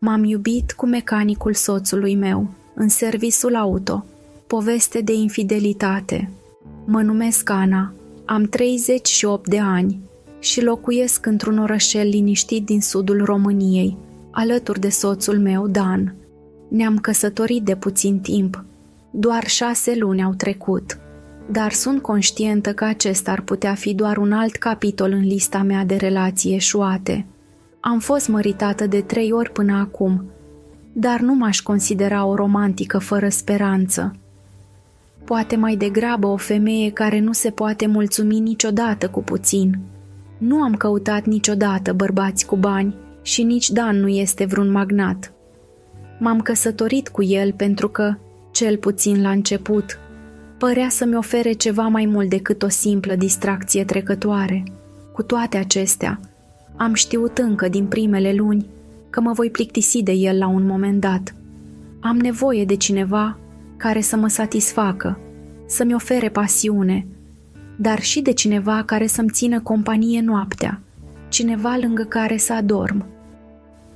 M-am iubit cu mecanicul soțului meu, în serviciul auto. Poveste de infidelitate. Mă numesc Ana, am 38 de ani și locuiesc într-un orășel liniștit din sudul României, alături de soțul meu, Dan. Ne-am căsătorit de puțin timp, doar 6 luni au trecut, dar sunt conștientă că acesta ar putea fi doar un alt capitol în lista mea de relații eșuate. Am fost măritată de 3 ori până acum, dar nu m-aș considera o romantică fără speranță. Poate mai degrabă o femeie care nu se poate mulțumi niciodată cu puțin. Nu am căutat niciodată bărbați cu bani și nici Dan nu este vreun magnat. M-am căsătorit cu el pentru că, cel puțin la început, părea să-mi ofere ceva mai mult decât o simplă distracție trecătoare. Cu toate acestea, am știut încă din primele luni că mă voi plictisi de el la un moment dat. Am nevoie de cineva care să mă satisfacă, să-mi ofere pasiune, dar și de cineva care să-mi țină companie noaptea, cineva lângă care să adorm.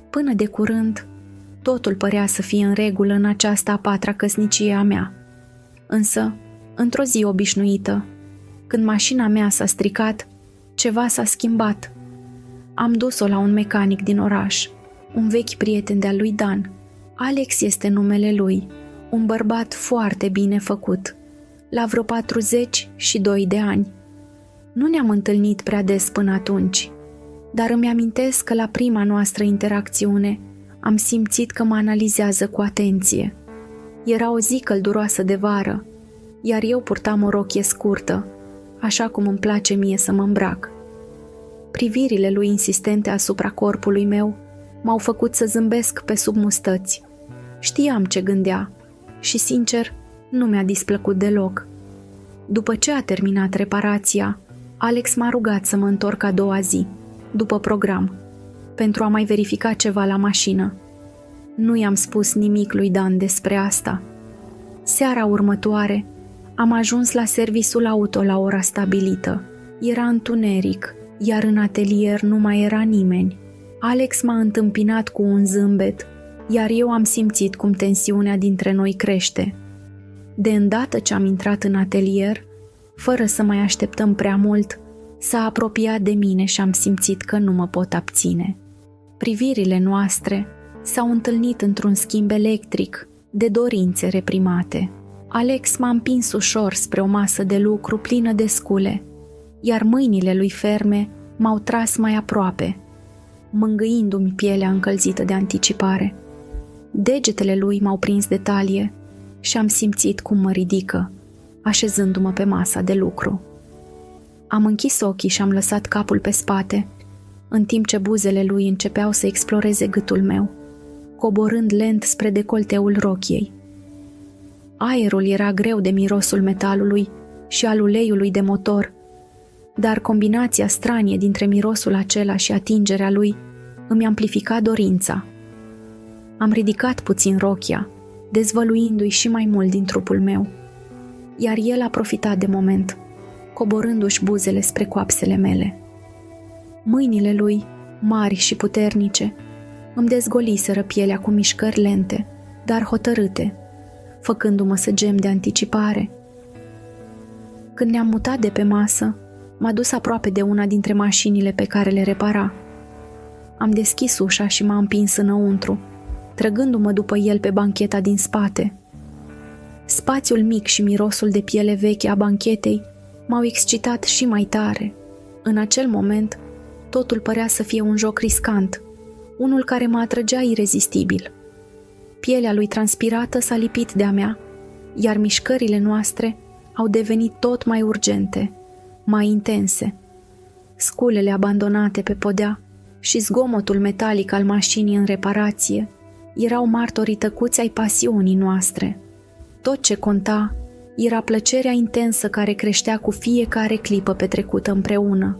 Până de curând, totul părea să fie în regulă în această a 4-a căsnicie a mea. Însă, într-o zi obișnuită, când mașina mea s-a stricat, ceva s-a schimbat. Am dus-o la un mecanic din oraș, un vechi prieten de-al lui Dan. Alex este numele lui, un bărbat foarte bine făcut, la vreo 42 de ani. Nu ne-am întâlnit prea des până atunci, dar îmi amintesc că la prima noastră interacțiune am simțit că mă analizează cu atenție. Era o zi călduroasă de vară, iar eu purtam o rochie scurtă, așa cum îmi place mie să mă îmbrac. Privirile lui insistente asupra corpului meu m-au făcut să zâmbesc pe sub mustăți. Știam ce gândea și, sincer, nu mi-a displăcut deloc. După ce a terminat reparația, Alex m-a rugat să mă întorc a doua zi, după program, pentru a mai verifica ceva la mașină. Nu i-am spus nimic lui Dan despre asta. Seara următoare am ajuns la serviciul auto la ora stabilită. Era întuneric, iar în atelier nu mai era nimeni. Alex m-a întâmpinat cu un zâmbet, iar eu am simțit cum tensiunea dintre noi crește. De îndată ce am intrat în atelier, fără să mai așteptăm prea mult, s-a apropiat de mine și am simțit că nu mă pot abține. Privirile noastre s-au întâlnit într-un schimb electric de dorințe reprimate. Alex m-a împins ușor spre o masă de lucru plină de scule, iar mâinile lui ferme m-au tras mai aproape, mângâindu-mi pielea încălzită de anticipare. Degetele lui m-au prins de talie și am simțit cum mă ridică, așezându-mă pe masa de lucru. Am închis ochii și am lăsat capul pe spate, în timp ce buzele lui începeau să exploreze gâtul meu, coborând lent spre decolteul rochiei. Aerul era greu de mirosul metalului și al uleiului de motor, dar combinația stranie dintre mirosul acela și atingerea lui îmi amplifica dorința. Am ridicat puțin rochia, dezvăluindu-i și mai mult din trupul meu, iar el a profitat de moment, coborându-și buzele spre coapsele mele. Mâinile lui, mari și puternice, îmi dezgoliseră pielea cu mișcări lente, dar hotărâte, făcându-mă să gem de anticipare. Când ne-am mutat de pe masă, m-a dus aproape de una dintre mașinile pe care le repara. Am deschis ușa și m-a împins înăuntru, trăgându-mă după el pe bancheta din spate. Spațiul mic și mirosul de piele veche a banchetei m-au excitat și mai tare. În acel moment, totul părea să fie un joc riscant, unul care mă atrăgea irezistibil. Pielea lui transpirată s-a lipit de-a mea, iar mișcările noastre au devenit tot mai urgente, mai intense. Sculele abandonate pe podea și zgomotul metalic al mașinii în reparație erau martorii tăcuți ai pasiunii noastre. Tot ce conta era plăcerea intensă care creștea cu fiecare clipă petrecută împreună.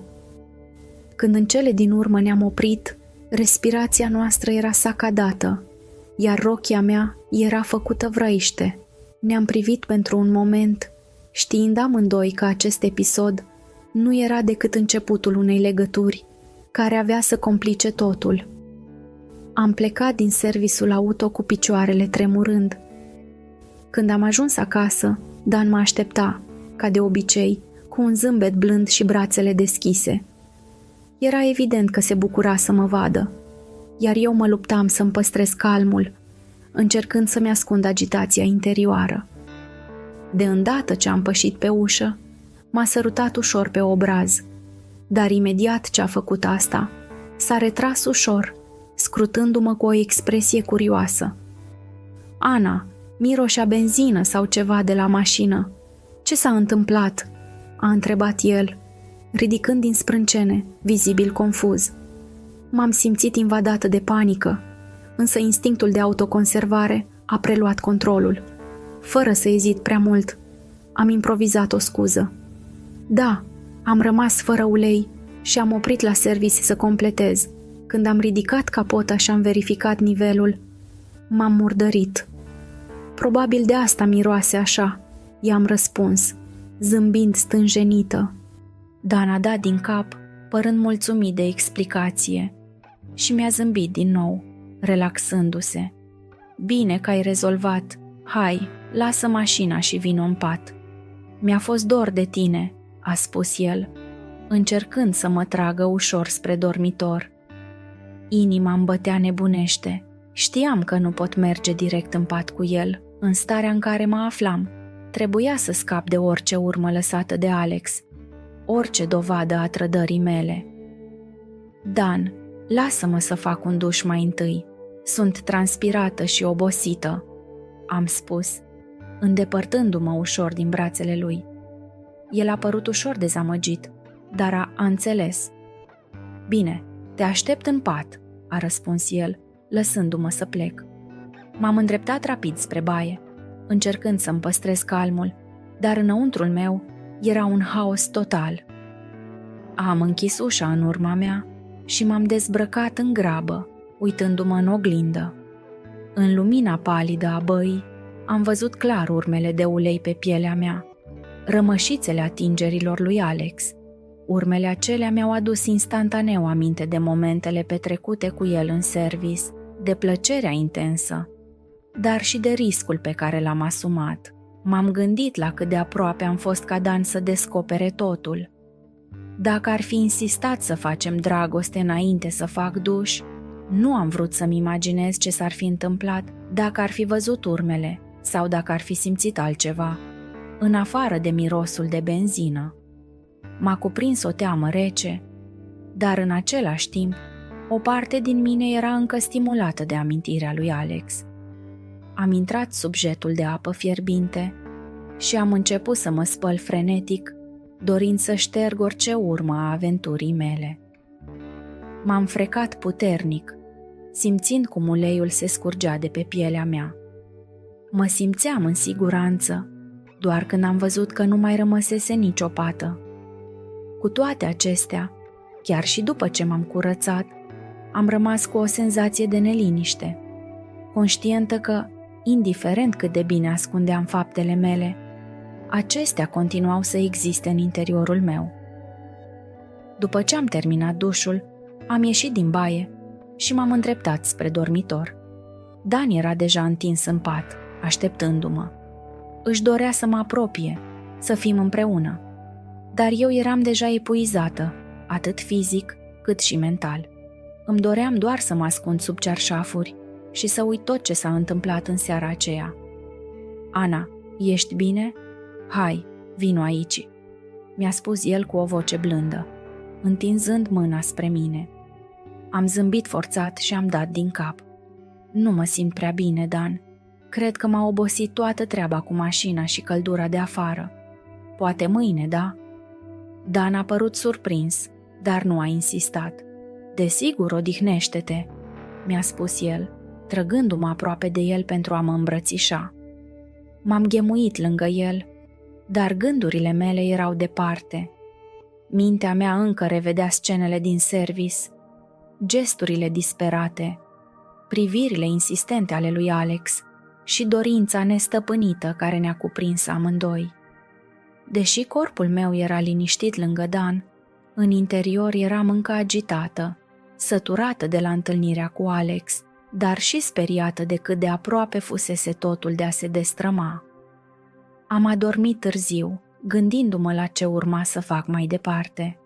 Când în cele din urmă ne-am oprit, respirația noastră era sacadată, iar rochia mea era făcută vrăiște. Ne-am privit pentru un moment, știind amândoi că acest episod nu era decât începutul unei legături care avea să complice totul. Am plecat din serviciul auto cu picioarele tremurând. Când am ajuns acasă, Dan mă aștepta, ca de obicei, cu un zâmbet blând și brațele deschise. Era evident că se bucura să mă vadă, iar eu mă luptam să-mi păstrez calmul, încercând să-mi ascund agitația interioară. De îndată ce am pășit pe ușă, m-a sărutat ușor pe obraz, dar imediat ce a făcut asta, s-a retras ușor, scrutându-mă cu o expresie curioasă. Ana, miroșea benzină sau ceva de la mașină. Ce s-a întâmplat?" a întrebat el, ridicând din sprâncene, vizibil confuz. M-am simțit invadată de panică, însă instinctul de autoconservare a preluat controlul. Fără să ezit prea mult, am improvizat o scuză. Da, am rămas fără ulei și am oprit la serviciu să completez. Când am ridicat capota și am verificat nivelul, m-am murdărit. Probabil de asta miroase așa, i-am răspuns, zâmbind stânjenită. Dan a dat din cap, părând mulțumit de explicație, și mi-a zâmbit din nou, relaxându-se. Bine că ai rezolvat. Hai, lasă mașina și vino în pat. Mi-a fost dor de tine, a spus el, încercând să mă tragă ușor spre dormitor. Inima îmi bătea nebunește. Știam că nu pot merge direct în pat cu el, în starea în care mă aflam. Trebuia să scap de orice urmă lăsată de Alex, orice dovadă a trădării mele. Dan, lasă-mă să fac un duș mai întâi. Sunt transpirată și obosită, am spus, îndepărtându-mă ușor din brațele lui. El a părut ușor dezamăgit, dar a înțeles. Bine, te aștept în pat, a răspuns el, lăsându-mă să plec. M-am îndreptat rapid spre baie, încercând să-mi păstrez calmul, dar înăuntrul meu era un haos total. Am închis ușa în urma mea și m-am dezbrăcat în grabă, uitându-mă în oglindă. În lumina palidă a băii, am văzut clar urmele de ulei pe pielea mea, rămășițele atingerilor lui Alex. Urmele acelea mi-au adus instantaneu aminte de momentele petrecute cu el în service, de plăcerea intensă, dar și de riscul pe care l-am asumat. M-am gândit la cât de aproape am fost ca Dan să descopere totul. Dacă ar fi insistat să facem dragoste înainte să fac duș, nu am vrut să-mi imaginez ce s-ar fi întâmplat dacă ar fi văzut urmele sau dacă ar fi simțit altceva, în afară de mirosul de benzină. M-a cuprins o teamă rece, dar în același timp, o parte din mine era încă stimulată de amintirea lui Alex. Am intrat sub jetul de apă fierbinte și am început să mă spăl frenetic, dorind să șterg orice urmă a aventurii mele. M-am frecat puternic, simțind cum uleiul se scurgea de pe pielea mea. Mă simțeam în siguranță, doar când am văzut că nu mai rămăsese nicio pată. Cu toate acestea, chiar și după ce m-am curățat, am rămas cu o senzație de neliniște, conștientă că, indiferent cât de bine ascundeam faptele mele, acestea continuau să existe în interiorul meu. După ce am terminat dușul, am ieșit din baie și m-am îndreptat spre dormitor. Dan era deja întins în pat, așteptându-mă. Își dorea să mă apropie, să fim împreună, dar eu eram deja epuizată, atât fizic cât și mental. Îmi doream doar să mă ascund sub cearșafuri și să uit tot ce s-a întâmplat în seara aceea. Ana, ești bine? Hai, vino aici, mi-a spus el cu o voce blândă, întinzând mâna spre mine. Am zâmbit forțat și am dat din cap. Nu mă simt prea bine, Dan. Cred că m-a obosit toată treaba cu mașina și căldura de afară. Poate mâine, da? Dan a părut surprins, dar nu a insistat. Desigur, odihnește-te, mi-a spus el, trăgându-mă aproape de el pentru a mă îmbrățișa. M-am ghemuit lângă el, dar gândurile mele erau departe. Mintea mea încă revedea scenele din service, gesturile disperate, privirile insistente ale lui Alex și dorința nestăpânită care ne-a cuprins amândoi. Deși corpul meu era liniștit lângă Dan, în interior eram încă agitată, săturată de la întâlnirea cu Alex, dar și speriată de cât de aproape fusese totul de a se destrăma. Am adormit târziu, gândindu-mă la ce urma să fac mai departe.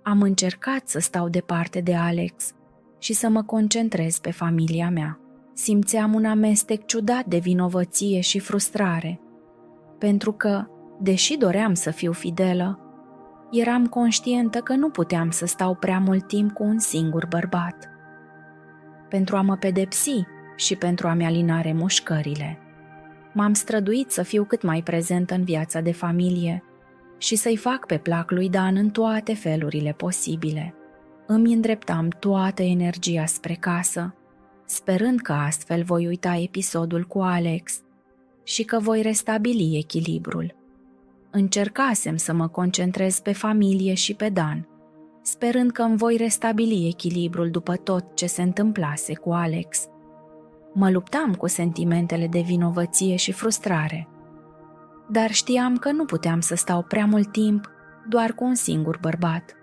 Am încercat să stau departe de Alex și să mă concentrez pe familia mea. Simțeam un amestec ciudat de vinovăție și frustrare, pentru că, deși doream să fiu fidelă, eram conștientă că nu puteam să stau prea mult timp cu un singur bărbat. Pentru a mă pedepsi și pentru a-mi alina remușcările, m-am străduit să fiu cât mai prezentă în viața de familie și să-i fac pe plac lui Dan în toate felurile posibile. Îmi îndreptam toată energia spre casă, sperând că astfel voi uita episodul cu Alex și că voi restabili echilibrul. Încercasem să mă concentrez pe familie și pe Dan, sperând că îmi voi restabili echilibrul după tot ce se întâmplase cu Alex. Mă luptam cu sentimentele de vinovăție și frustrare, dar știam că nu puteam să stau prea mult timp doar cu un singur bărbat.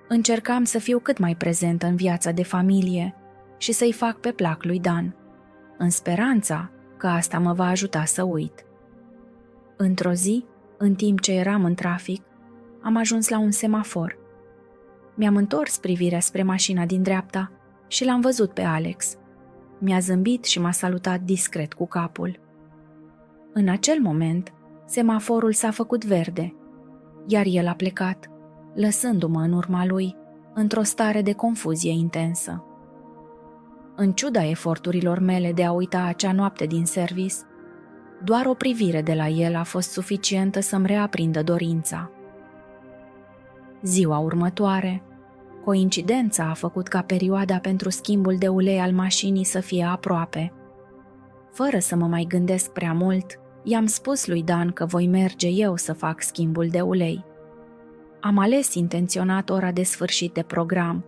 Încercam să fiu cât mai prezentă în viața de familie și să-i fac pe plac lui Dan, în speranța că asta mă va ajuta să uit. Într-o zi, în timp ce eram în trafic, am ajuns la un semafor. Mi-am întors privirea spre mașina din dreapta și l-am văzut pe Alex. Mi-a zâmbit și m-a salutat discret cu capul. În acel moment, semaforul s-a făcut verde, iar el a plecat, lăsându-mă în urma lui, într-o stare de confuzie intensă. În ciuda eforturilor mele de a uita acea noapte din service, doar o privire de la el a fost suficientă să-mi reaprindă dorința. Ziua următoare, coincidența a făcut ca perioada pentru schimbul de ulei al mașinii să fie aproape. Fără să mă mai gândesc prea mult, i-am spus lui Dan că voi merge eu să fac schimbul de ulei. Am ales intenționat ora de sfârșit de program,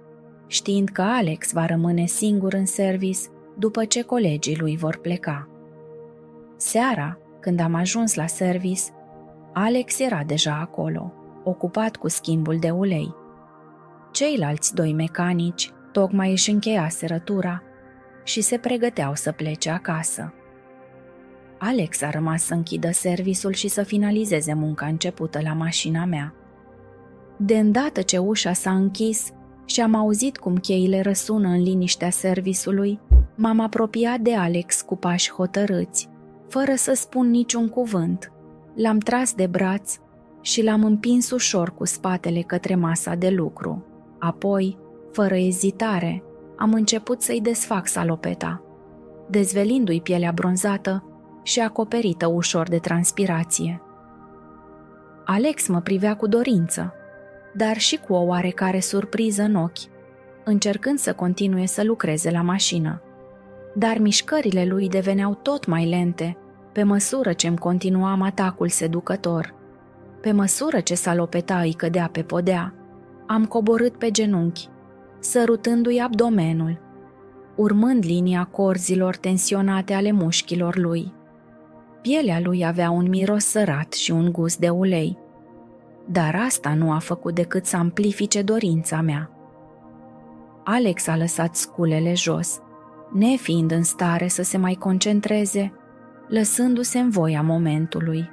știind că Alex va rămâne singur în service după ce colegii lui vor pleca. Seara, când am ajuns la service, Alex era deja acolo, ocupat cu schimbul de ulei. Ceilalți doi mecanici tocmai își încheiaseră tura și se pregăteau să plece acasă. Alex a rămas să închidă serviciul și să finalizeze munca începută la mașina mea. De îndată ce ușa s-a închis și am auzit cum cheile răsună în liniștea serviciului, m-am apropiat de Alex cu pași hotărâți, fără să spun niciun cuvânt. L-am tras de braț și l-am împins ușor cu spatele către masa de lucru. Apoi, fără ezitare, am început să-i desfac salopeta, dezvelindu-i pielea bronzată și acoperită ușor de transpirație. Alex mă privea cu dorință, dar și cu o oarecare surpriză în ochi, încercând să continue să lucreze la mașină. Dar mișcările lui deveneau tot mai lente, pe măsură ce îmi continuam atacul seducător. Pe măsură ce salopeta îi cădea pe podea, am coborât pe genunchi, sărutându-i abdomenul, urmând linia corzilor tensionate ale mușchilor lui. Pielea lui avea un miros sărat și un gust de ulei, dar asta nu a făcut decât să amplifice dorința mea. Alex a lăsat sculele jos, nefiind în stare să se mai concentreze, lăsându-se în voia momentului.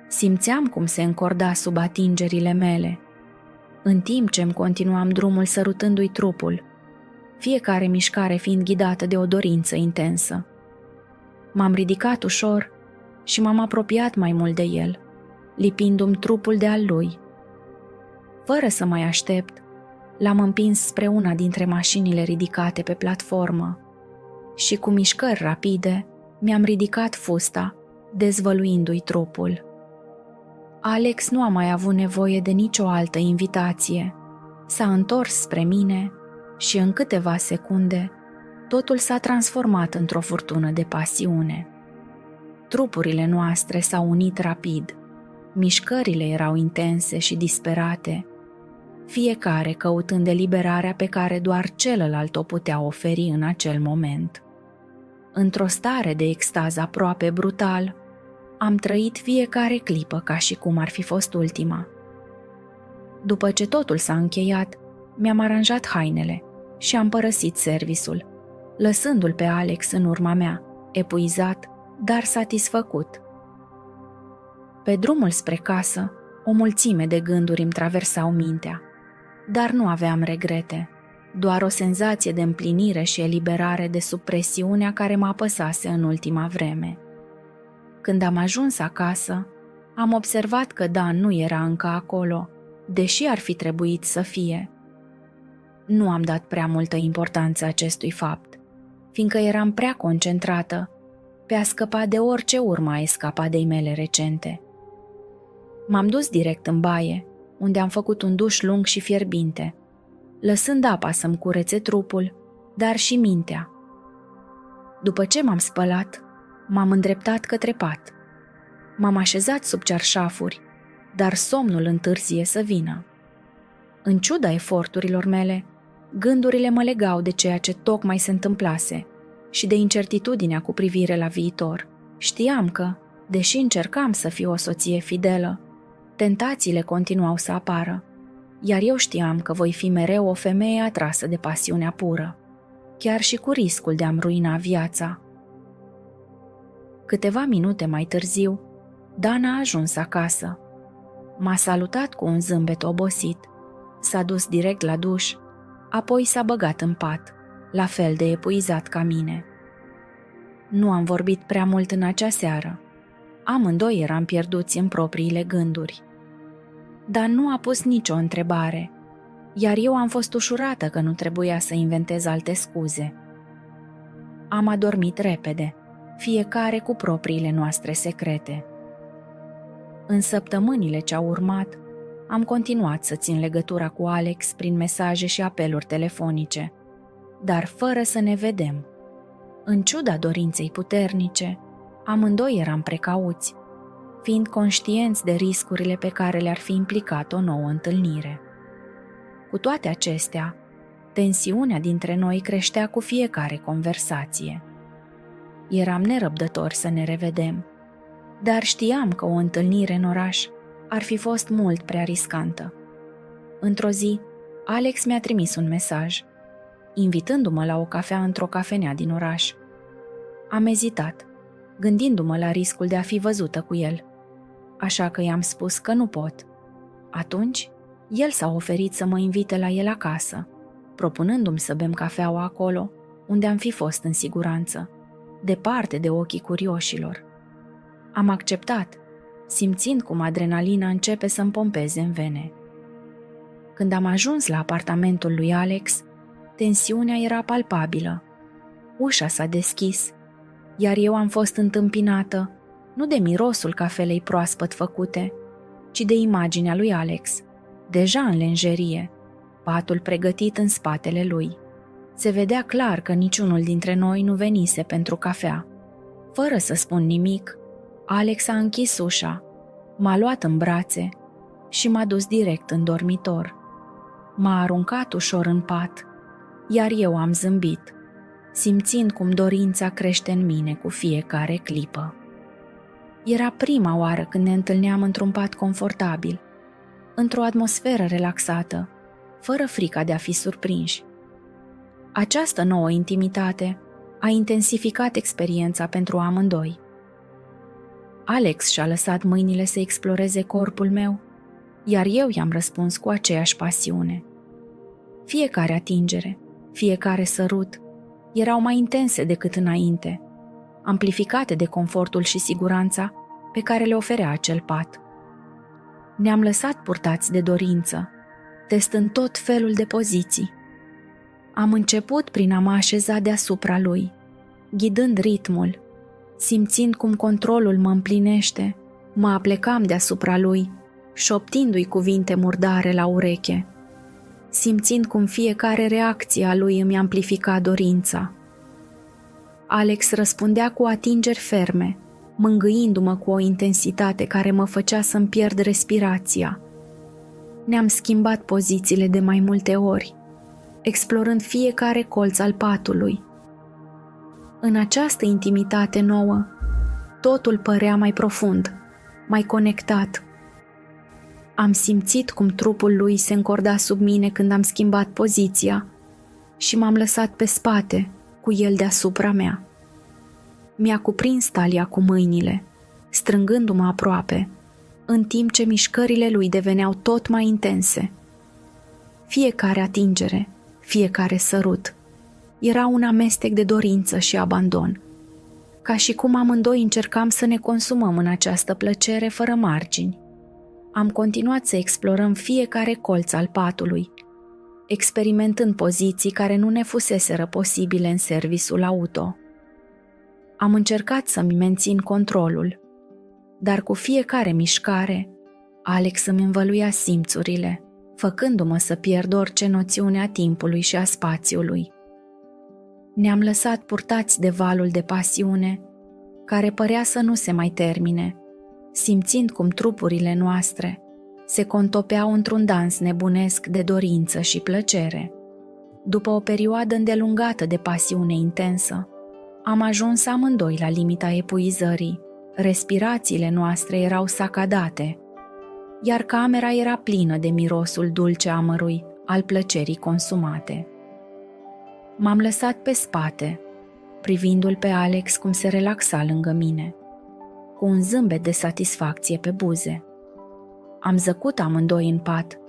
Simțeam cum se încorda sub atingerile mele, în timp ce îmi continuam drumul sărutându-i trupul, fiecare mișcare fiind ghidată de o dorință intensă. M-am ridicat ușor și m-am apropiat mai mult de el, lipindu-mi trupul de al lui. Fără să mai aștept, l-am împins spre una dintre mașinile ridicate pe platformă și cu mișcări rapide mi-am ridicat fusta, dezvăluindu-i trupul. Alex nu a mai avut nevoie de nicio altă invitație. S-a întors spre mine și în câteva secunde totul s-a transformat într-o furtună de pasiune. Trupurile noastre s-au unit rapid. Mișcările erau intense și disperate, fiecare căutând eliberarea pe care doar celălalt o putea oferi în acel moment. Într-o stare de extaz aproape brutal, am trăit fiecare clipă ca și cum ar fi fost ultima. După ce totul s-a încheiat, mi-am aranjat hainele și am părăsit serviciul, lăsându-l pe Alex în urma mea, epuizat, dar satisfăcut. Pe drumul spre casă, o mulțime de gânduri îmi traversau mintea, dar nu aveam regrete, doar o senzație de împlinire și eliberare de sub presiunea care mă apăsase în ultima vreme. Când am ajuns acasă, am observat că Dan nu era încă acolo, deși ar fi trebuit să fie. Nu am dat prea multă importanță acestui fapt, fiindcă eram prea concentrată pe a scăpa de orice urmă a escapadei mele recente. M-am dus direct în baie, unde am făcut un duș lung și fierbinte, lăsând apa să-mi curețe trupul, dar și mintea. După ce m-am spălat, m-am îndreptat către pat. M-am așezat sub cearșafuri, dar somnul întârzie să vină. În ciuda eforturilor mele, gândurile mă legau de ceea ce tocmai se întâmplase și de incertitudinea cu privire la viitor. Știam că, deși încercam să fiu o soție fidelă, tentațiile continuau să apară, iar eu știam că voi fi mereu o femeie atrasă de pasiunea pură, chiar și cu riscul de a-mi ruina viața. Câteva minute mai târziu, Dan a ajuns acasă. M-a salutat cu un zâmbet obosit, s-a dus direct la duș, apoi s-a băgat în pat, la fel de epuizat ca mine. Nu am vorbit prea mult în acea seară. Amândoi eram pierduți în propriile gânduri. Dar nu a pus nicio întrebare, iar eu am fost ușurată că nu trebuia să inventez alte scuze. Am adormit repede, fiecare cu propriile noastre secrete. În săptămânile ce au urmat, am continuat să țin legătura cu Alex prin mesaje și apeluri telefonice, dar fără să ne vedem. În ciuda dorinței puternice, amândoi eram precauți, fiind conștienți de riscurile pe care le-ar fi implicat o nouă întâlnire. Cu toate acestea, tensiunea dintre noi creștea cu fiecare conversație. Eram nerăbdători să ne revedem, dar știam că o întâlnire în oraș ar fi fost mult prea riscantă. Într-o zi, Alex mi-a trimis un mesaj, invitându-mă la o cafea într-o cafenea din oraș. Am ezitat, gândindu-mă la riscul de a fi văzută cu el, așa că i-am spus că nu pot. Atunci, el s-a oferit să mă invite la el acasă, propunându-mi să bem cafeaua acolo, unde am fi fost în siguranță, departe de ochii curioșilor. Am acceptat, simțind cum adrenalina începe să-mi pompeze în vene. Când am ajuns la apartamentul lui Alex, tensiunea era palpabilă. Ușa s-a deschis, iar eu am fost întâmpinată, nu de mirosul cafelei proaspăt făcute, ci de imaginea lui Alex, deja în lenjerie, patul pregătit în spatele lui. Se vedea clar că niciunul dintre noi nu venise pentru cafea. Fără să spun nimic, Alex a închis ușa, m-a luat în brațe și m-a dus direct în dormitor. M-a aruncat ușor în pat, iar eu am zâmbit, simțind cum dorința crește în mine cu fiecare clipă. Era prima oară când ne întâlneam într-un pat confortabil, într-o atmosferă relaxată, fără frica de a fi surprinși. Această nouă intimitate a intensificat experiența pentru amândoi. Alex și-a lăsat mâinile să exploreze corpul meu, iar eu i-am răspuns cu aceeași pasiune. Fiecare atingere, fiecare sărut, erau mai intense decât înainte, amplificate de confortul și siguranța pe care le oferea acel pat. Ne-am lăsat purtați de dorință, testând tot felul de poziții. Am început prin a mă așeza deasupra lui, ghidând ritmul, simțind cum controlul mă împlinește, mă aplecam deasupra lui, șoptindu-i cuvinte murdare la ureche, simțind cum fiecare reacție a lui îmi amplifica dorința. Alex răspundea cu atingeri ferme, mângâindu-mă cu o intensitate care mă făcea să-mi pierd respirația. Ne-am schimbat pozițiile de mai multe ori, explorând fiecare colț al patului. În această intimitate nouă, totul părea mai profund, mai conectat. Am simțit cum trupul lui se încorda sub mine când am schimbat poziția, și m-am lăsat pe spate, cu el deasupra mea. Mi-a cuprins talia cu mâinile, strângându-mă aproape, în timp ce mișcările lui deveneau tot mai intense. Fiecare atingere, fiecare sărut, era un amestec de dorință și abandon, ca și cum amândoi încercam să ne consumăm în această plăcere fără margini. Am continuat să explorăm fiecare colț al patului, experimentând poziții care nu ne fuseseră posibile în serviciul auto. Am încercat să-mi mențin controlul, dar cu fiecare mișcare, Alex îmi învăluia simțurile, făcându-mă să pierd orice noțiune a timpului și a spațiului. Ne-am lăsat purtați de valul de pasiune, care părea să nu se mai termine, simțind cum trupurile noastre se contopeau într-un dans nebunesc de dorință și plăcere. După o perioadă îndelungată de pasiune intensă, am ajuns amândoi la limita epuizării. Respirațiile noastre erau sacadate, iar camera era plină de mirosul dulce amărui al plăcerii consumate. M-am lăsat pe spate, privindu-l pe Alex cum se relaxa lângă mine, cu un zâmbet de satisfacție pe buze. Am zăcut amândoi în pat,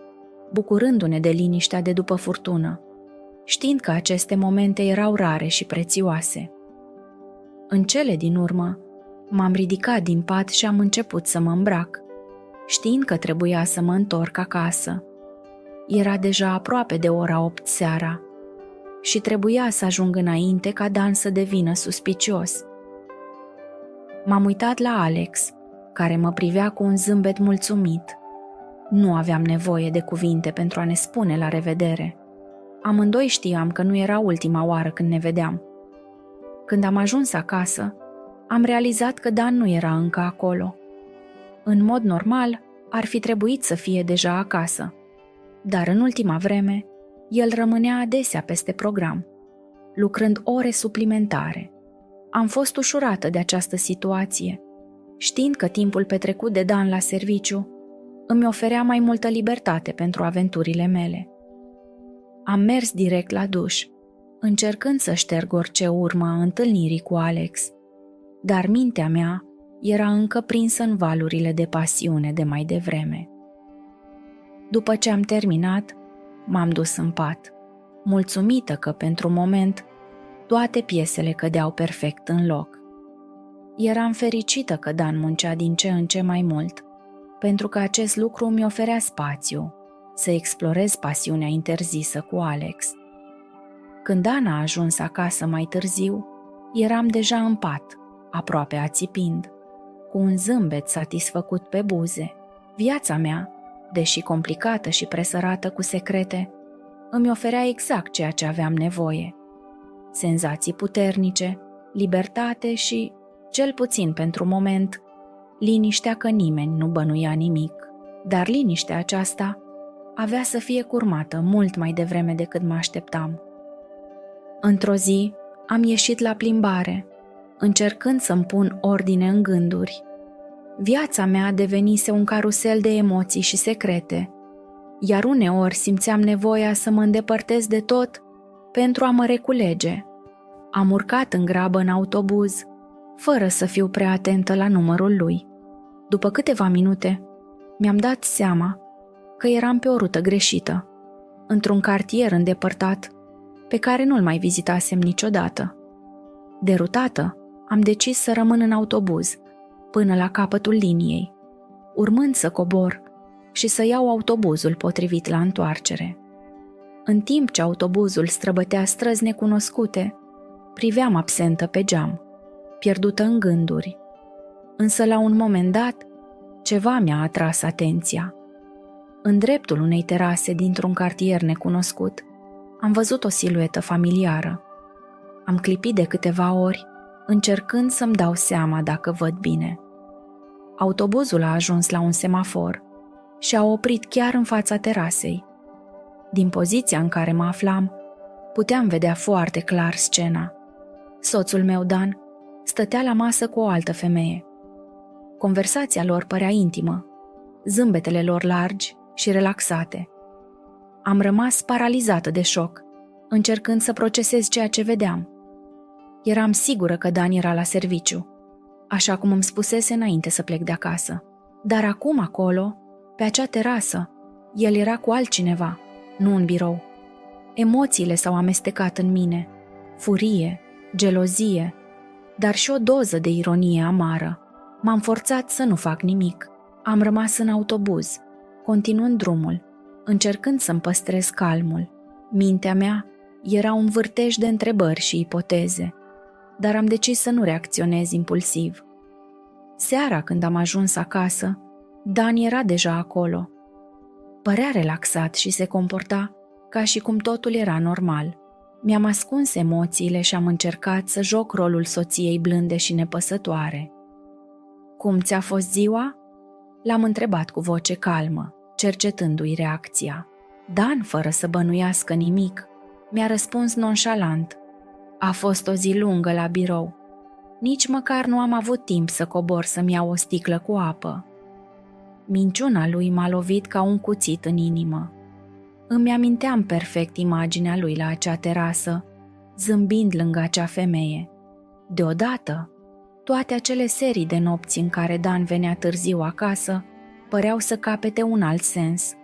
bucurându-ne de liniștea de după furtună, știind că aceste momente erau rare și prețioase. În cele din urmă, m-am ridicat din pat și am început să mă îmbrac, știind că trebuia să mă întorc acasă. Era deja aproape de ora 8 seara și trebuia să ajung înainte ca Dan să devină suspicios. M-am uitat la Alex, care mă privea cu un zâmbet mulțumit. Nu aveam nevoie de cuvinte pentru a ne spune la revedere. Amândoi știam că nu era ultima oară când ne vedeam. Când am ajuns acasă, am realizat că Dan nu era încă acolo. În mod normal, ar fi trebuit să fie deja acasă, dar în ultima vreme, el rămânea adesea peste program, lucrând ore suplimentare. Am fost ușurată de această situație, știind că timpul petrecut de Dan la serviciu îmi oferea mai multă libertate pentru aventurile mele. Am mers direct la duș, încercând să șterg orice urmă a întâlnirii cu Alex, dar mintea mea era încă prinsă în valurile de pasiune de mai devreme. După ce am terminat, m-am dus în pat, mulțumită că, pentru moment, toate piesele cădeau perfect în loc. Eram fericită că Dan muncea din ce în ce mai mult, pentru că acest lucru mi oferea spațiu să explorez pasiunea interzisă cu Alex. Când Dan a ajuns acasă mai târziu, eram deja în pat, aproape ațipind, cu un zâmbet satisfăcut pe buze. Viața mea, deși complicată și presărată cu secrete, îmi oferea exact ceea ce aveam nevoie. Senzații puternice, libertate și, cel puțin pentru moment, liniștea că nimeni nu bănuia nimic. Dar liniștea aceasta avea să fie curmată mult mai devreme decât mă așteptam. Într-o zi am ieșit la plimbare, încercând să-mi pun ordine în gânduri. Viața mea devenise un carusel de emoții și secrete, iar uneori simțeam nevoia să mă îndepărtez de tot pentru a mă reculege. Am urcat în grabă în autobuz, fără să fiu prea atentă la numărul lui. După câteva minute, mi-am dat seama că eram pe o rută greșită, într-un cartier îndepărtat, pe care nu-l mai vizitasem niciodată. Derutată, am decis să rămân în autobuz până la capătul liniei, urmând să cobor și să iau autobuzul potrivit la întoarcere. În timp ce autobuzul străbătea străzi necunoscute, priveam absentă pe geam, pierdută în gânduri. Însă la un moment dat, ceva mi-a atras atenția. În dreptul unei terase dintr-un cartier necunoscut, am văzut o siluetă familiară. Am clipit de câteva ori, încercând să-mi dau seama dacă văd bine. Autobuzul a ajuns la un semafor și a oprit chiar în fața terasei. Din poziția în care mă aflam, puteam vedea foarte clar scena. Soțul meu, Dan, stătea la masă cu o altă femeie. Conversația lor părea intimă, zâmbetele lor largi și relaxate. Am rămas paralizată de șoc, încercând să procesez ceea ce vedeam. Eram sigură că Dan era la serviciu, așa cum îmi spusese înainte să plec de acasă. Dar acum acolo, pe acea terasă, el era cu altcineva, nu în birou. Emoțiile s-au amestecat în mine, furie, gelozie, dar și o doză de ironie amară. M-am forțat să nu fac nimic. Am rămas în autobuz, continuând drumul, încercând să-mi păstrez calmul. Mintea mea era un vârtej de întrebări și ipoteze, dar am decis să nu reacționez impulsiv. Seara, când am ajuns acasă, Dan era deja acolo. Părea relaxat și se comporta ca și cum totul era normal. Mi-am ascuns emoțiile și am încercat să joc rolul soției blânde și nepăsătoare. "Cum ți-a fost ziua?" L-am întrebat cu voce calmă, cercetându-i reacția. Dan, fără să bănuiască nimic, mi-a răspuns nonșalant: "A fost o zi lungă la birou. Nici măcar nu am avut timp să cobor să-mi iau o sticlă cu apă." Minciuna lui m-a lovit ca un cuțit în inimă. Îmi aminteam perfect imaginea lui la acea terasă, zâmbind lângă acea femeie. Deodată, toate acele serii de nopți în care Dan venea târziu acasă păreau să capete un alt sens.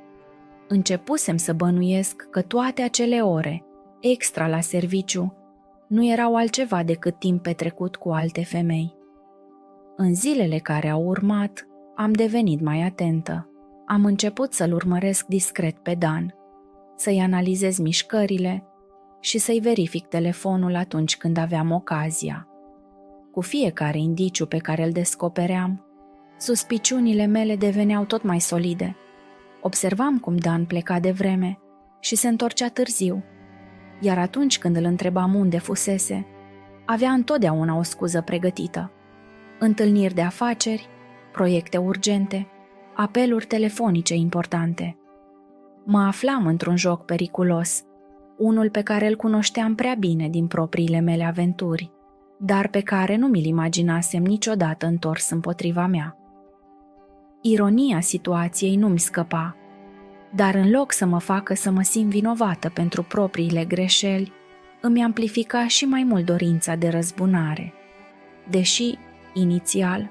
Începusem să bănuiesc că toate acele ore, extra la serviciu, nu erau altceva decât timp petrecut cu alte femei. În zilele care au urmat, am devenit mai atentă. Am început să-l urmăresc discret pe Dan, să-i analizez mișcările și să-i verific telefonul atunci când aveam ocazia. Cu fiecare indiciu pe care îl descopeream, suspiciunile mele deveneau tot mai solide. Observam cum Dan pleca de vreme și se întorcea târziu, iar atunci când îl întrebam unde fusese, avea întotdeauna o scuză pregătită. Întâlniri de afaceri, proiecte urgente, apeluri telefonice importante. Mă aflam într-un joc periculos, unul pe care îl cunoșteam prea bine din propriile mele aventuri, dar pe care nu mi-l imaginasem niciodată întors împotriva mea. Ironia situației nu-mi scăpa, dar în loc să mă facă să mă simt vinovată pentru propriile greșeli, îmi amplifica și mai mult dorința de răzbunare. Deși, inițial,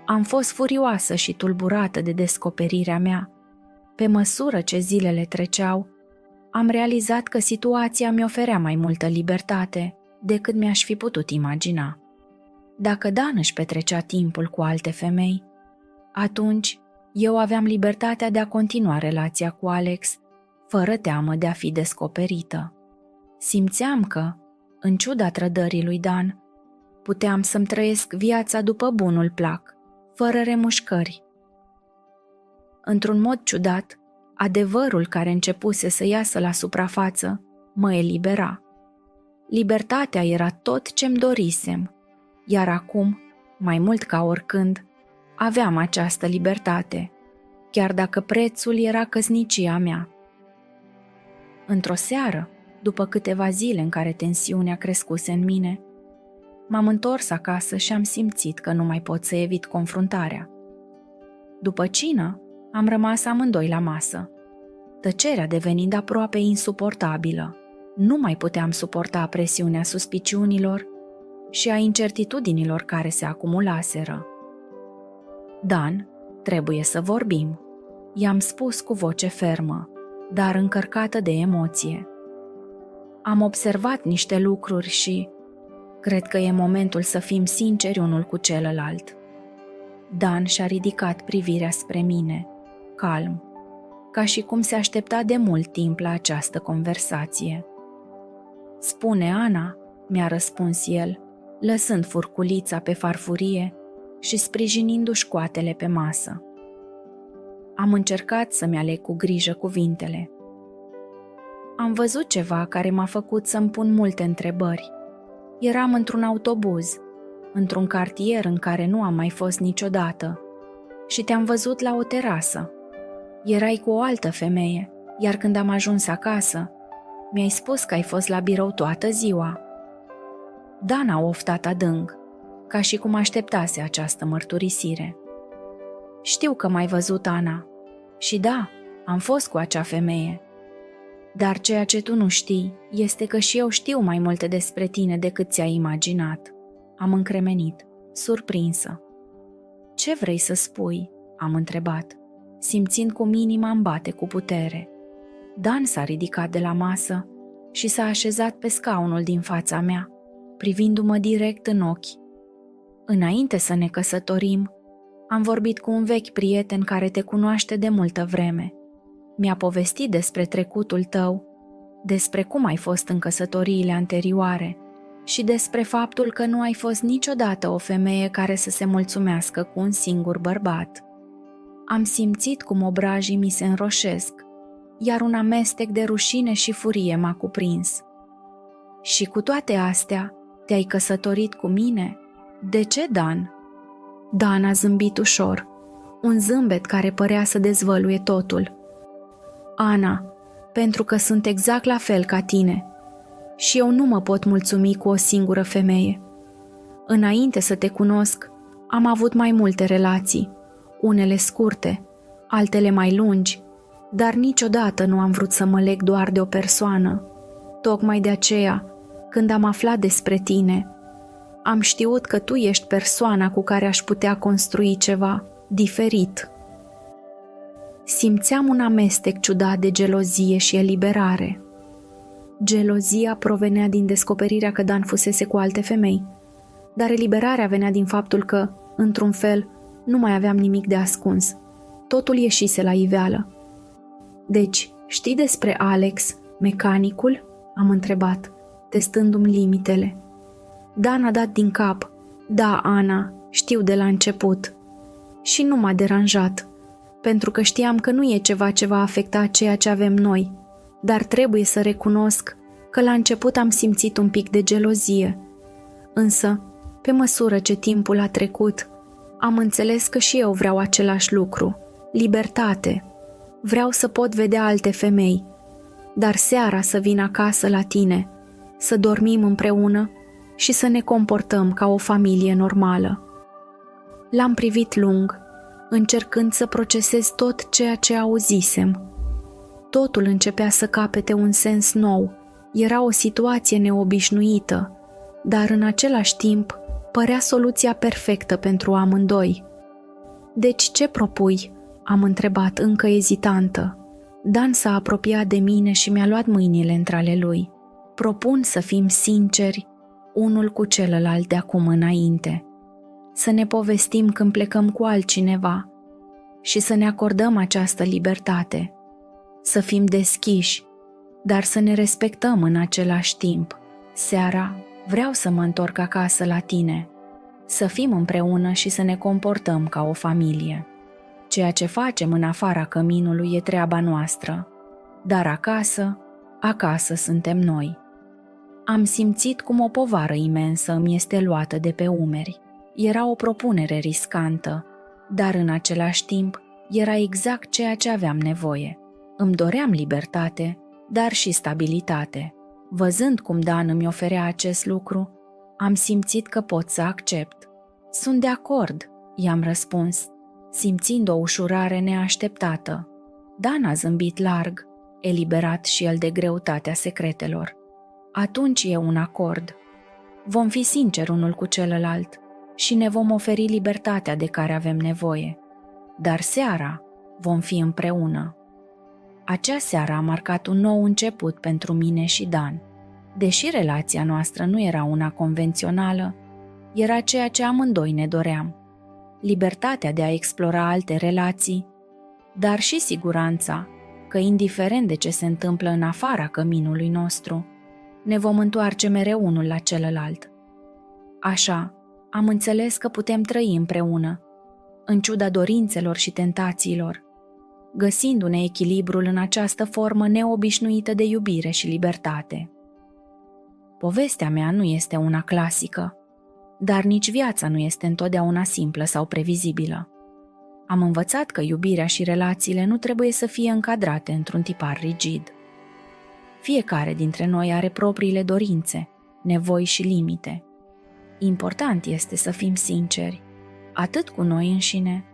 am fost furioasă și tulburată de descoperirea mea, pe măsură ce zilele treceau, am realizat că situația mi oferea mai multă libertate decât mi-aș fi putut imagina. Dacă Dan își petrecea timpul cu alte femei, atunci eu aveam libertatea de a continua relația cu Alex, fără teamă de a fi descoperită. Simțeam că, în ciuda trădării lui Dan, puteam să-mi trăiesc viața după bunul plac, fără remușcări. Într-un mod ciudat, adevărul care începuse să iasă la suprafață mă elibera. Libertatea era tot ce-mi dorisem, iar acum, mai mult ca oricând, aveam această libertate, chiar dacă prețul era căsnicia mea. Într-o seară, după câteva zile în care tensiunea crescuse în mine, m-am întors acasă și am simțit că nu mai pot să evit confruntarea. După cină, am rămas amândoi la masă, tăcerea devenind aproape insuportabilă. Nu mai puteam suporta presiunea suspiciunilor și a incertitudinilor care se acumulaseră. Dan, trebuie să vorbim, i-am spus cu voce fermă, dar încărcată de emoție. Am observat niște lucruri și cred că e momentul să fim sinceri unul cu celălalt. Dan și-a ridicat privirea spre mine, calm, ca și cum se aștepta de mult timp la această conversație. "Spune, Ana," mi-a răspuns el, lăsând furculița pe farfurie și sprijinindu-și coatele pe masă. Am încercat să-mi aleg cu grijă cuvintele. Am văzut ceva care m-a făcut să-mi pun multe întrebări. Eram într-un autobuz, într-un cartier în care nu am mai fost niciodată, și te-am văzut la o terasă. Erai cu o altă femeie, iar când am ajuns acasă, mi-ai spus că ai fost la birou toată ziua." Dan a oftat adânc, ca și cum așteptase această mărturisire. "Știu că m-ai văzut, Ana. Și da, am fost cu acea femeie. Dar ceea ce tu nu știi este că și eu știu mai multe despre tine decât ți-ai imaginat. Am încremenit, surprinsă. Ce vrei să spui? Am întrebat, simțind cum inima îmi bate cu putere. Dan s-a ridicat de la masă și s-a așezat pe scaunul din fața mea, privindu-mă direct în ochi. Înainte să ne căsătorim, am vorbit cu un vechi prieten care te cunoaște de multă vreme. Mi-a povestit despre trecutul tău, despre cum ai fost în căsătoriile anterioare și despre faptul că nu ai fost niciodată o femeie care să se mulțumească cu un singur bărbat. Am simțit cum obrajii mi se înroșesc, iar un amestec de rușine și furie m-a cuprins. Și cu toate astea, te-ai căsătorit cu mine? De ce, Dan? Dan a zâmbit ușor, un zâmbet care părea să dezvăluie totul. Ana, pentru că sunt exact la fel ca tine și eu nu mă pot mulțumi cu o singură femeie. Înainte să te cunosc, am avut mai multe relații, unele scurte, altele mai lungi, dar niciodată nu am vrut să mă leg doar de o persoană. Tocmai de aceea, când am aflat despre tine, am știut că tu ești persoana cu care aș putea construi ceva diferit. Simțeam un amestec ciudat de gelozie și eliberare. Gelozia provenea din descoperirea că Dan fusese cu alte femei, dar eliberarea venea din faptul că, într-un fel, nu mai aveam nimic de ascuns. Totul ieșise la iveală. Deci, știi despre Alex, mecanicul? Am întrebat, testându-mi limitele. Dan a dat din cap. Da, Ana, știu de la început. Și nu m-a deranjat, pentru că știam că nu e ceva ce va afecta ceea ce avem noi, dar trebuie să recunosc că la început am simțit un pic de gelozie. Însă, pe măsură ce timpul a trecut, am înțeles că și eu vreau același lucru, libertate. Vreau să pot vedea alte femei, dar seara să vin acasă la tine, să dormim împreună și să ne comportăm ca o familie normală. L-am privit lung, încercând să procesez tot ceea ce auzisem. Totul începea să capete un sens nou, era o situație neobișnuită, dar în același timp părea soluția perfectă pentru amândoi. Deci ce propui? Am întrebat, încă ezitantă. Dan s-a apropiat de mine și mi-a luat mâinile între ale lui. Propun să fim sinceri unul cu celălalt de acum înainte, să ne povestim când plecăm cu altcineva și să ne acordăm această libertate, să fim deschiși, dar să ne respectăm în același timp. Seara vreau să mă întorc acasă la tine, să fim împreună și să ne comportăm ca o familie. Ceea ce facem în afara căminului e treaba noastră, dar acasă suntem noi. Am simțit cum o povară imensă îmi este luată de pe umeri. Era o propunere riscantă, dar în același timp era exact ceea ce aveam nevoie. Îmi doream libertate, dar și stabilitate. Văzând cum Dan îmi oferea acest lucru, am simțit că pot să accept. Sunt de acord, i-am răspuns, simțind o ușurare neașteptată. Dan a zâmbit larg, eliberat și el de greutatea secretelor. Atunci e un acord. Vom fi sinceri unul cu celălalt și ne vom oferi libertatea de care avem nevoie. Dar seara vom fi împreună. Acea seară a marcat un nou început pentru mine și Dan. Deși relația noastră nu era una convențională, era ceea ce amândoi ne doream. Libertatea de a explora alte relații, dar și siguranța că, indiferent de ce se întâmplă în afara căminului nostru, ne vom întoarce mereu unul la celălalt. Așa, am înțeles că putem trăi împreună, în ciuda dorințelor și tentațiilor, găsindu-ne echilibrul în această formă neobișnuită de iubire și libertate. Povestea mea nu este una clasică, dar nici viața nu este întotdeauna simplă sau previzibilă. Am învățat că iubirea și relațiile nu trebuie să fie încadrate într-un tipar rigid. Fiecare dintre noi are propriile dorințe, nevoi și limite. Important este să fim sinceri, atât cu noi înșine,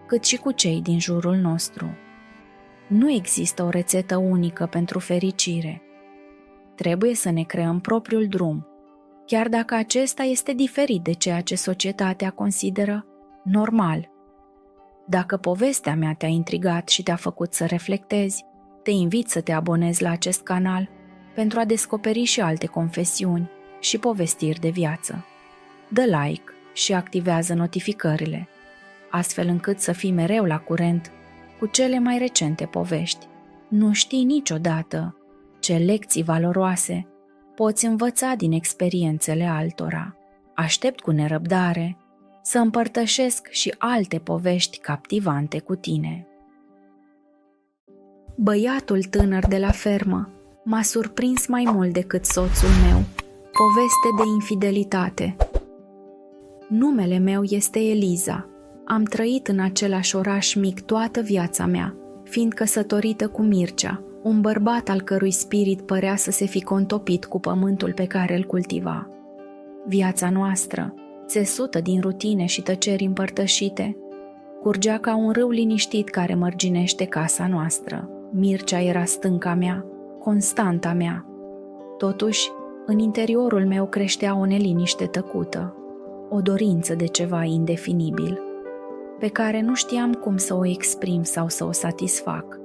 cât și cu cei din jurul nostru. Nu există o rețetă unică pentru fericire. Trebuie să ne creăm propriul drum, chiar dacă acesta este diferit de ceea ce societatea consideră normal. Dacă povestea mea te-a intrigat și te-a făcut să reflectezi, te invit să te abonezi la acest canal pentru a descoperi și alte confesiuni și povestiri de viață. Dă like și activează notificările, astfel încât să fii mereu la curent cu cele mai recente povești. Nu știi niciodată ce lecții valoroase poți învăța din experiențele altora. Aștept cu nerăbdare să împărtășesc și alte povești captivante cu tine. Băiatul tânăr de la fermă m-a surprins mai mult decât soțul meu. Poveste de infidelitate. Numele meu este Eliza. Am trăit în același oraș mic toată viața mea, fiind căsătorită cu Mircea, un bărbat al cărui spirit părea să se fi contopit cu pământul pe care îl cultiva. Viața noastră, țesută din rutine și tăceri împărtășite, curgea ca un râu liniștit care mărginește casa noastră. Mircea era stânca mea, constanta mea. Totuși, în interiorul meu creștea o neliniște tăcută, o dorință de ceva indefinibil, pe care nu știam cum să o exprim sau să o satisfac.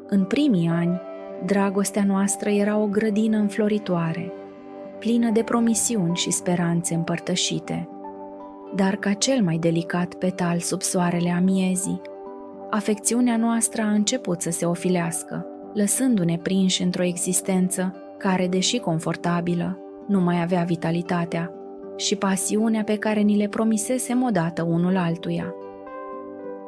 În primii ani, dragostea noastră era o grădină înfloritoare, plină de promisiuni și speranțe împărtășite. Dar ca cel mai delicat petal sub soarele amiezii, afecțiunea noastră a început să se ofilească, lăsându-ne prinși într-o existență care, deși confortabilă, nu mai avea vitalitatea și pasiunea pe care ni le promisesem odată unul altuia.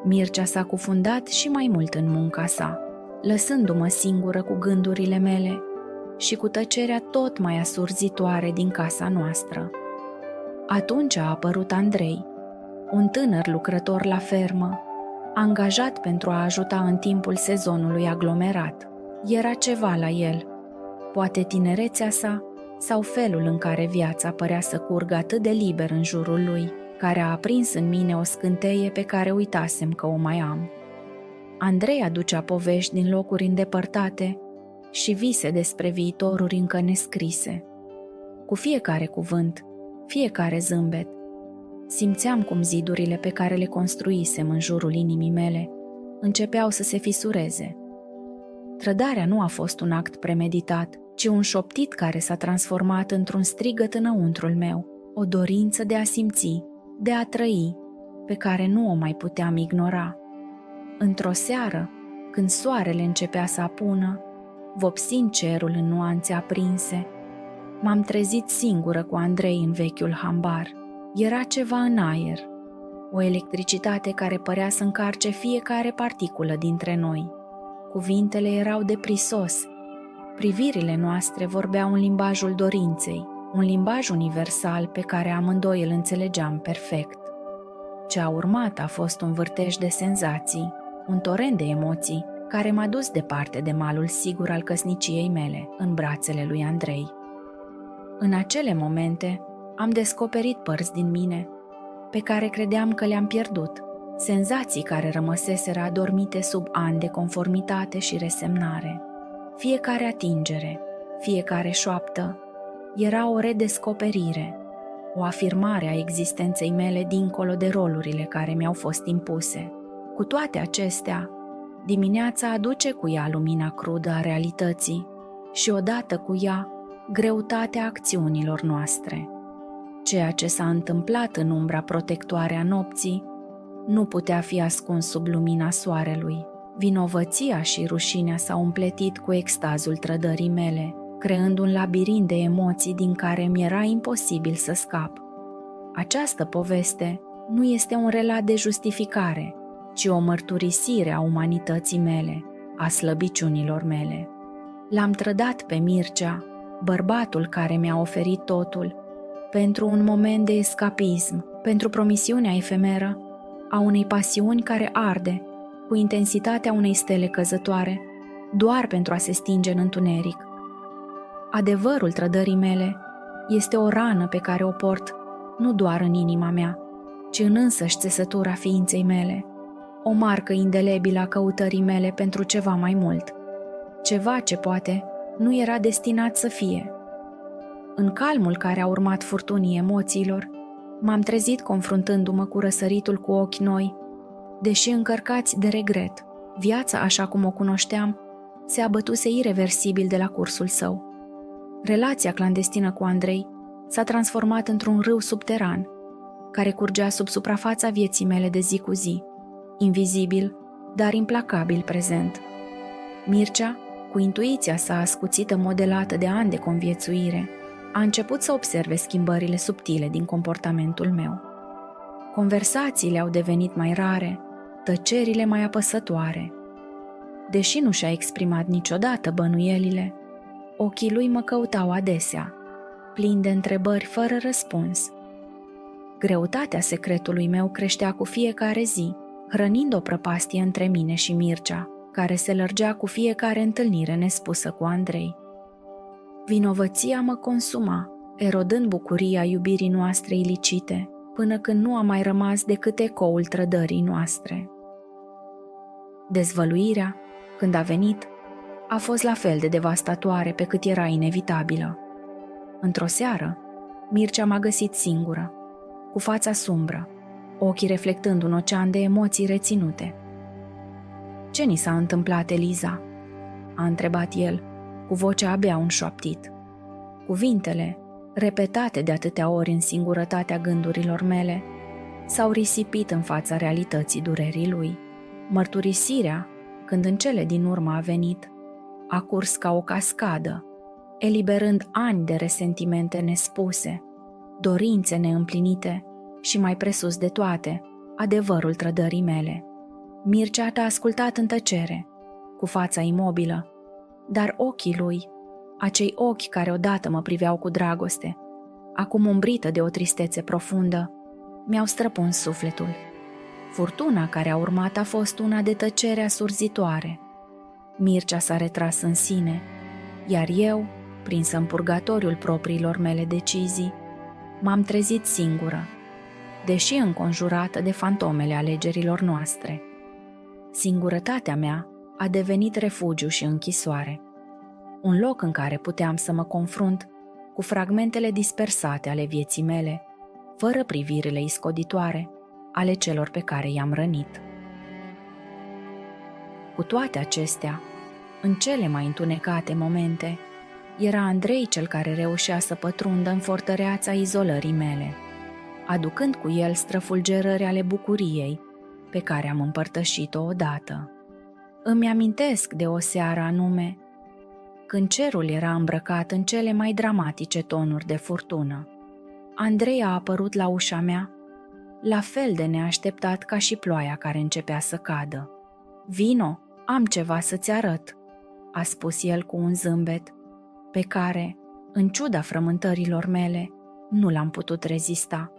Mircea s-a cufundat și mai mult în munca sa, lăsându-mă singură cu gândurile mele și cu tăcerea tot mai asurzitoare din casa noastră. Atunci a apărut Andrei, un tânăr lucrător la fermă, angajat pentru a ajuta în timpul sezonului aglomerat. Era ceva la el, poate tinerețea sa sau felul în care viața părea să curgă atât de liber în jurul lui, care a aprins în mine o scânteie pe care uitasem că o mai am. Andrei aducea povești din locuri îndepărtate și vise despre viitoruri încă nescrise. Cu fiecare cuvânt, fiecare zâmbet, simțeam cum zidurile pe care le construisem în jurul inimii mele începeau să se fisureze. Trădarea nu a fost un act premeditat, ci un șoptit care s-a transformat într-un strigăt înăuntrul meu, o dorință de a simți, de a trăi, pe care nu o mai puteam ignora. Într-o seară, când soarele începea să apună, vopsind cerul în nuanțe aprinse, m-am trezit singură cu Andrei în vechiul hambar. Era ceva în aer, o electricitate care părea să încarce fiecare particulă dintre noi. Cuvintele erau de prisos, privirile noastre vorbeau în limbajul dorinței, un limbaj universal pe care amândoi îl înțelegeam perfect. Ce a urmat a fost un vârtej de senzații, un torent de emoții, care m-a dus departe de malul sigur al căsniciei mele, în brațele lui Andrei. În acele momente am descoperit părți din mine, pe care credeam că le-am pierdut, senzații care rămăseseră adormite sub ani de conformitate și resemnare. Fiecare atingere, fiecare șoaptă, era o redescoperire, o afirmare a existenței mele dincolo de rolurile care mi-au fost impuse. Cu toate acestea, dimineața aduce cu ea lumina crudă a realității și odată cu ea greutatea acțiunilor noastre. Ceea ce s-a întâmplat în umbra protectoare a nopții nu putea fi ascuns sub lumina soarelui. Vinovăția și rușinea s-au împletit cu extazul trădării mele, creând un labirint de emoții din care mi-era imposibil să scap. Această poveste nu este un relat de justificare, ci o mărturisire a umanității mele, a slăbiciunilor mele. L-am trădat pe Mircea, bărbatul care mi-a oferit totul, pentru un moment de escapism, pentru promisiunea efemeră a unei pasiuni care arde cu intensitatea unei stele căzătoare, doar pentru a se stinge în întuneric. Adevărul trădării mele este o rană pe care o port nu doar în inima mea, ci în însăși țesătura ființei mele. o marcă indelebilă a căutării mele pentru ceva mai mult, ceva ce poate nu era destinat să fie. În calmul care a urmat furtunii emoțiilor, m-am trezit confruntându-mă cu răsăritul cu ochi noi, deși încărcați de regret. Viața, așa cum o cunoșteam, se abătuse ireversibil de la cursul său. Relația clandestină cu Andrei s-a transformat într-un râu subteran, care curgea sub suprafața vieții mele de zi cu zi, invizibil, dar implacabil prezent. Mircea, cu intuiția sa ascuțită modelată de ani de conviețuire, a început să observe schimbările subtile din comportamentul meu. Conversațiile au devenit mai rare, tăcerile mai apăsătoare. Deși nu și-a exprimat niciodată bănuielile, ochii lui mă căutau adesea, plini de întrebări fără răspuns. Greutatea secretului meu creștea cu fiecare zi, hrănind o prăpastie între mine și Mircea, care se lărgea cu fiecare întâlnire nespusă cu Andrei. Vinovăția mă consuma, erodând bucuria iubirii noastre ilicite, până când nu a mai rămas decât ecoul trădării noastre. Dezvăluirea, când a venit, a fost la fel de devastatoare pe cât era inevitabilă. Într-o seară, Mircea m-a găsit singură, cu fața sumbră, ochii reflectând un ocean de emoții reținute. "Ce ni s-a întâmplat, Eliza?" a întrebat el, cu vocea abia înșoaptit. Cuvintele, repetate de atâtea ori în singurătatea gândurilor mele, s-au risipit în fața realității durerii lui. Mărturisirea, când în cele din urmă a venit, a curs ca o cascadă, eliberând ani de resentimente nespuse, dorințe neîmplinite și, mai presus de toate, adevărul trădării mele. Mircea a ascultat în tăcere, cu fața imobilă, dar ochii lui, acei ochi care odată mă priveau cu dragoste, acum umbrită de o tristețe profundă, mi-au străpuns sufletul. Furtuna care a urmat a fost una de tăcere asurzitoare. Mircea s-a retras în sine, iar eu, prinsă în purgatoriul propriilor mele decizii, m-am trezit singură, deși înconjurată de fantomele alegerilor noastre. Singurătatea mea a devenit refugiu și închisoare, un loc în care puteam să mă confrunt cu fragmentele dispersate ale vieții mele, fără privirile iscoditoare ale celor pe care i-am rănit. Cu toate acestea, în cele mai întunecate momente, era Andrei cel care reușea să pătrundă în fortăreața izolării mele, aducând cu el străfulgerări ale bucuriei pe care am împărtășit-o odată. Îmi amintesc de o seară anume, când cerul era îmbrăcat în cele mai dramatice tonuri de furtună. Andrei a apărut la ușa mea, la fel de neașteptat ca și ploaia care începea să cadă. "Vino, am ceva să-ți arăt," a spus el cu un zâmbet, pe care, în ciuda frământărilor mele, nu l-am putut rezista.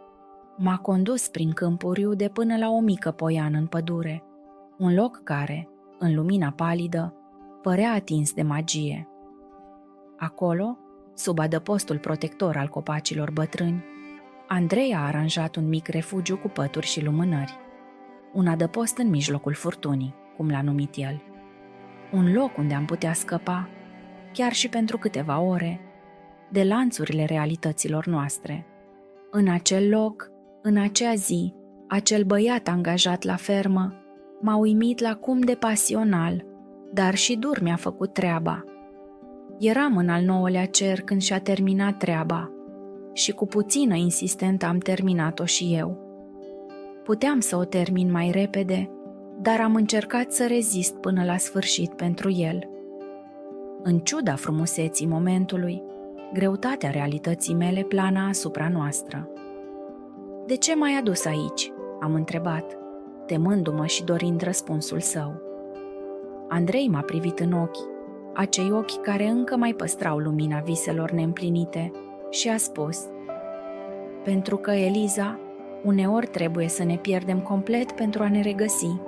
M-a condus prin câmpul Riude până la o mică poiană în pădure, un loc care, în lumina palidă, părea atins de magie. Acolo, sub adăpostul protector al copacilor bătrâni, Andrei a aranjat un mic refugiu cu pături și lumânări, un adăpost în mijlocul furtunii, cum l-a numit el. Un loc unde am putea scăpa, chiar și pentru câteva ore, de lanțurile realităților noastre. În acel loc, în acea zi, acel băiat angajat la fermă m-a uimit la cum de pasional, dar și dur mi-a făcut treaba. Eram în al 9-lea cer când și-a terminat treaba și cu puțină insistență am terminat-o și eu. Puteam să o termin mai repede, dar am încercat să rezist până la sfârșit pentru el. În ciuda frumuseții momentului, greutatea realității mele plana asupra noastră. "De ce m-ai adus aici?" am întrebat, temându-mă și dorind răspunsul său. Andrei m-a privit în ochi, acei ochi care încă mai păstrau lumina viselor neîmplinite, și a spus: "Pentru că, Eliza, uneori trebuie să ne pierdem complet pentru a ne regăsi."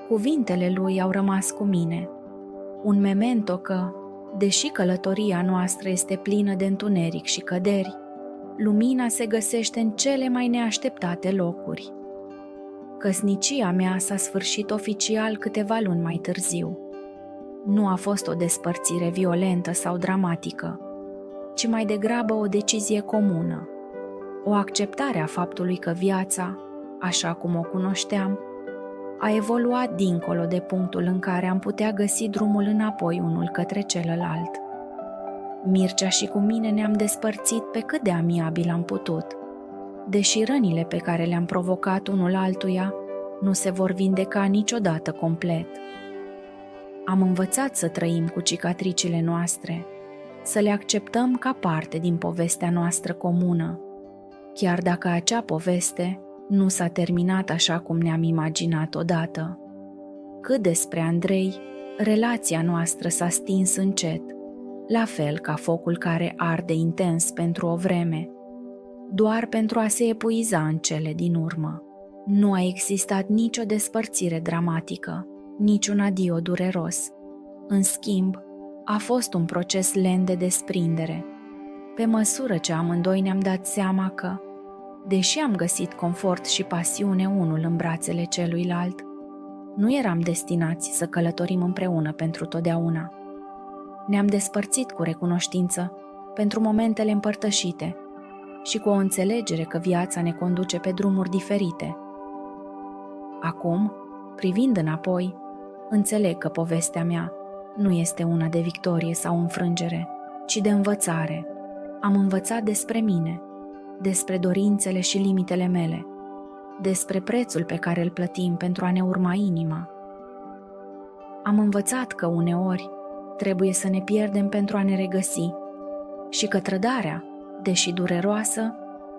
Cuvintele lui au rămas cu mine, un memento că, deși călătoria noastră este plină de întuneric și căderi, lumina se găsește în cele mai neașteptate locuri. Căsnicia mea s-a sfârșit oficial câteva luni mai târziu. Nu a fost o despărțire violentă sau dramatică, ci mai degrabă o decizie comună, o acceptare a faptului că viața, așa cum o cunoșteam, a evoluat dincolo de punctul în care am putea găsi drumul înapoi unul către celălalt. Mircea și cu mine ne-am despărțit pe cât de amiabil am putut, deși rănile pe care le-am provocat unul altuia nu se vor vindeca niciodată complet. Am învățat să trăim cu cicatricile noastre, să le acceptăm ca parte din povestea noastră comună, chiar dacă acea poveste nu s-a terminat așa cum ne-am imaginat odată. Cât despre Andrei, relația noastră s-a stins încet, la fel ca focul care arde intens pentru o vreme, doar pentru a se epuiza în cele din urmă. Nu a existat nicio despărțire dramatică, nici un adio dureros. În schimb, a fost un proces lent de desprindere, pe măsură ce amândoi ne-am dat seama că, deși am găsit confort și pasiune unul în brațele celuilalt, nu eram destinați să călătorim împreună pentru totdeauna. Ne-am despărțit cu recunoștință pentru momentele împărtășite și cu o înțelegere că viața ne conduce pe drumuri diferite. Acum, privind înapoi, înțeleg că povestea mea nu este una de victorie sau înfrângere, ci de învățare. Am învățat despre mine, despre dorințele și limitele mele, despre prețul pe care îl plătim pentru a ne urma inima. Am învățat că uneori trebuie să ne pierdem pentru a ne regăsi și că trădarea, deși dureroasă,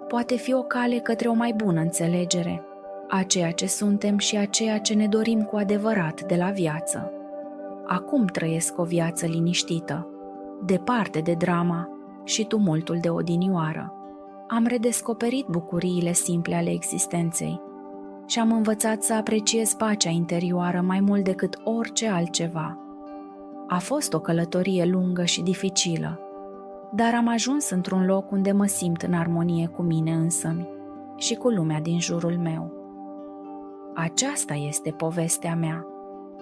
poate fi o cale către o mai bună înțelegere a ceea ce suntem și a ceea ce ne dorim cu adevărat de la viață. Acum trăiesc o viață liniștită, departe de drama și tumultul de odinioară. Am redescoperit bucuriile simple ale existenței și am învățat să apreciez pacea interioară mai mult decât orice altceva. A fost o călătorie lungă și dificilă, dar am ajuns într-un loc unde mă simt în armonie cu mine însămi și cu lumea din jurul meu. Aceasta este povestea mea,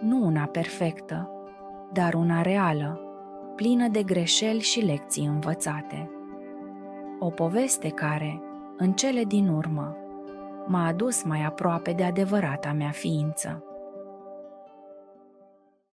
nu una perfectă, dar una reală, plină de greșeli și lecții învățate. O poveste care, în cele din urmă, m-a adus mai aproape de adevărata mea ființă.